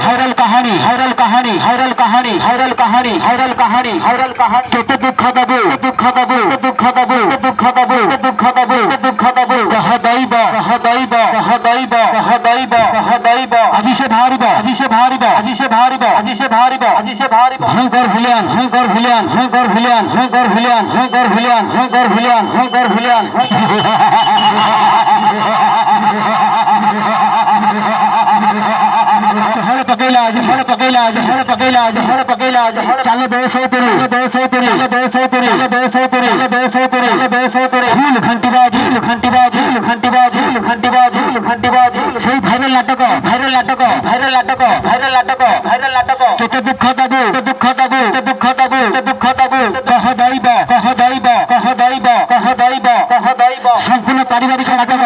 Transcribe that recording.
Viral কাহানি কত দুঃখ দেবো আদিশে ভারিবা ভয়ঙ্কর ভিলিয়ান पकेला चलो फूल घंटीबाजी সেই ভাইরাল নাটক কত দুঃখ দেবো কহ দাইবা সম্পূর্ণ পারিবারিক নাটক।